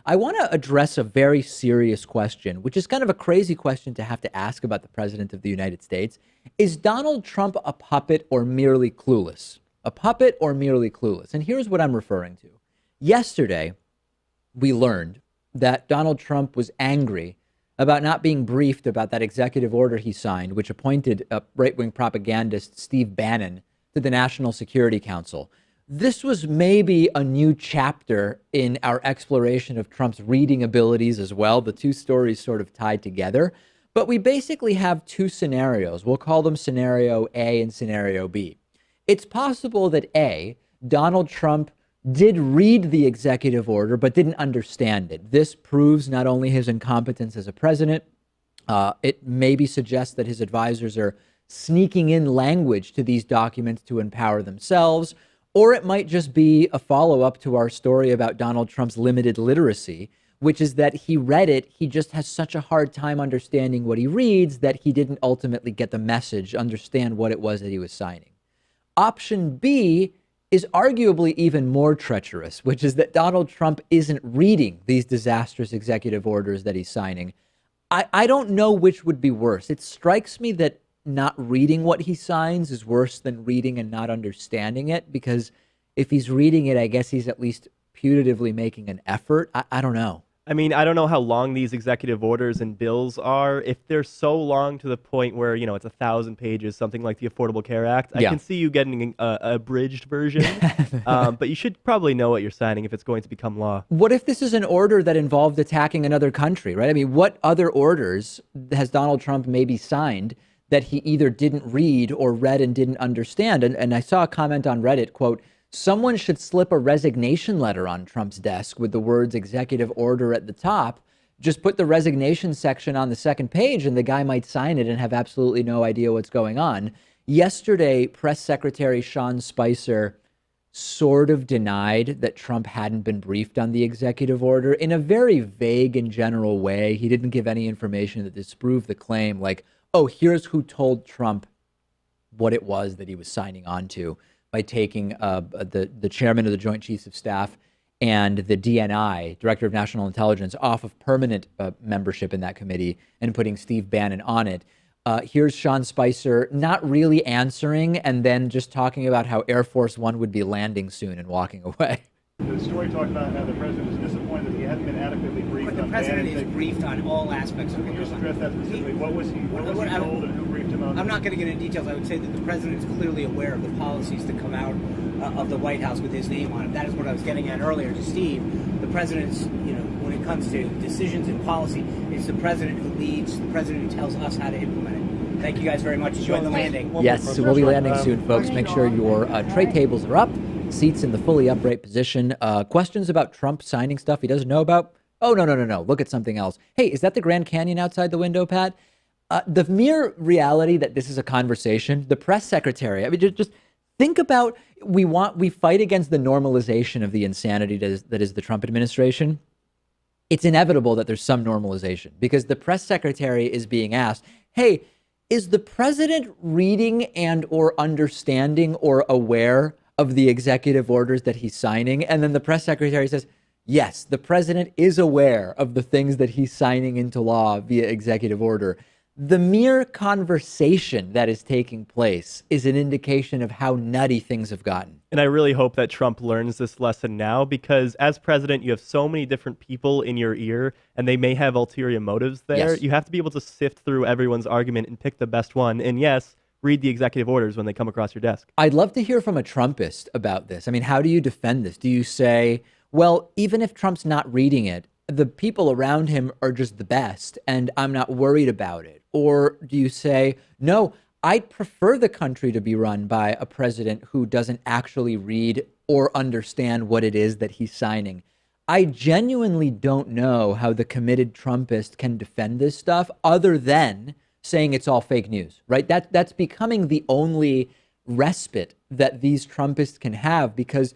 I want to address a very serious question, which is kind of a crazy question to have to ask about the president of the United States. Is Donald Trump a puppet or merely clueless? A puppet or merely clueless? And here's what I'm referring to. Yesterday, we learned that Donald Trump was angry about not being briefed about that executive order he signed, which appointed right-wing propagandist Steve Bannon to the National Security Council. This was maybe a new chapter in our exploration of Trump's reading abilities as well. The two stories sort of tied together. But we basically have two scenarios. We'll call them scenario A and scenario B. It's possible that A, Donald Trump did read the executive order, but didn't understand it. This proves not only his incompetence as a president, it maybe suggests that his advisors are sneaking in language to these documents to empower themselves, or it might just be a follow-up to our story about Donald Trump's limited literacy, which is that he read it, he just has such a hard time understanding what he reads that he didn't ultimately get the message, understand what it was that he was signing. Option B is arguably even more treacherous, which is that Donald Trump isn't reading these disastrous executive orders that he's signing. I don't know which would be worse. It strikes me that not reading what he signs is worse than reading and not understanding it, because if he's reading it, I guess he's at least putatively making an effort. I don't know. I mean, I don't know how long these executive orders and bills are. If they're so long to the point where, you know, it's 1,000 pages, something like the Affordable Care Act, I can see you getting a abridged version. But you should probably know what you're signing if it's going to become law. What if this is an order that involved attacking another country, right? I mean, what other orders has Donald Trump maybe signed that he either didn't read or read and didn't understand? And I saw a comment on Reddit, quote, "Someone should slip a resignation letter on Trump's desk with the words executive order at the top. Just put the resignation section on the second page and the guy might sign it and have absolutely no idea what's going on." Yesterday, Press Secretary Sean Spicer sort of denied that Trump hadn't been briefed on the executive order in a very vague and general way. He didn't give any information that disproved the claim, like, oh, here's who told Trump what it was that he was signing on to, by taking the chairman of the Joint Chiefs of Staff and the DNI, Director of National Intelligence, off of permanent membership in that committee and putting Steve Bannon on it. Here's Sean Spicer not really answering and then just talking about how Air Force One would be landing soon and walking away. The story talked about how the president was disappointed that he hadn't been adequately briefed on But the president is briefed on all aspects of Can you just address that specifically? What was he I- told and who briefed him on? I'm not going to get into details. I would say that the president is clearly aware of the policies that come out of the White House with his name on it. That is what I was getting at earlier to Steve. The president's, when it comes to decisions and policy, it's the president who leads, the president who tells us how to implement it. Thank you guys very much. Enjoy the landing. Yes, we'll be landing soon, folks. Make sure your tray tables are up, seats in the fully upright position. Questions about Trump signing stuff he doesn't know about? Oh, no. Look at something else. Hey, is that the Grand Canyon outside the window, Pat? The mere reality that this is a conversation, the press secretary, I mean, just think about, we fight against the normalization of the insanity that is the Trump administration. It's inevitable that there's some normalization because the press secretary is being asked, hey, is the president reading and or understanding or aware of the executive orders that he's signing? And then the press secretary says, yes, the president is aware of the things that he's signing into law via executive order. The mere conversation that is taking place is an indication of how nutty things have gotten. And I really hope that Trump learns this lesson now, because as president, you have so many different people in your ear and they may have ulterior motives there. Yes. You have to be able to sift through everyone's argument and pick the best one. And yes, read the executive orders when they come across your desk. I'd love to hear from a Trumpist about this. I mean, how do you defend this? Do you say, well, even if Trump's not reading it, the people around him are just the best and I'm not worried about it? Or do you say, no, I'd prefer the country to be run by a president who doesn't actually read or understand what it is that he's signing? I genuinely don't know how the committed Trumpist can defend this stuff other than saying it's all fake news, right? That's becoming the only respite that these Trumpists can have, because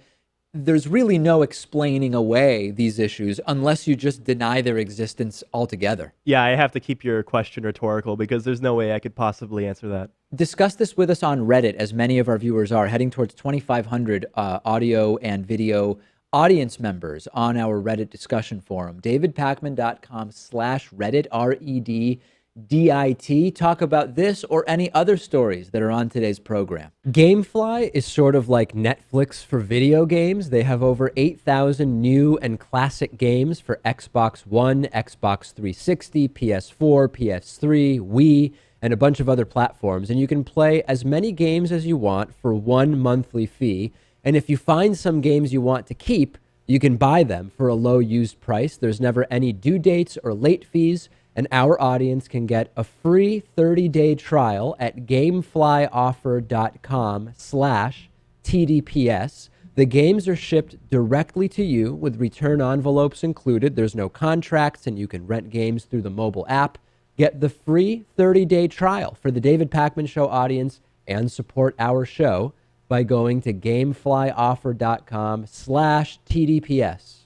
there's really no explaining away these issues unless you just deny their existence altogether. Yeah, I have to keep your question rhetorical because there's no way I could possibly answer that. Discuss this with us on Reddit, as many of our viewers are, heading towards 2,500 audio and video audience members on our Reddit discussion forum, davidpakman.com/Reddit, REDDIT. Talk about this or any other stories that are on today's program. Gamefly is sort of like Netflix for video games. They have over 8,000 new and classic games for Xbox One, Xbox 360, PS4, PS3, Wii, and a bunch of other platforms. And you can play as many games as you want for one monthly fee. And if you find some games you want to keep, you can buy them for a low used price. There's never any due dates or late fees. And our audience can get a free 30-day trial at gameflyoffer.com/TDPS. The games are shipped directly to you with return envelopes included. There's no contracts, and you can rent games through the mobile app. Get the free 30-day trial for the David Pakman Show audience and support our show by going to gameflyoffer.com/TDPS.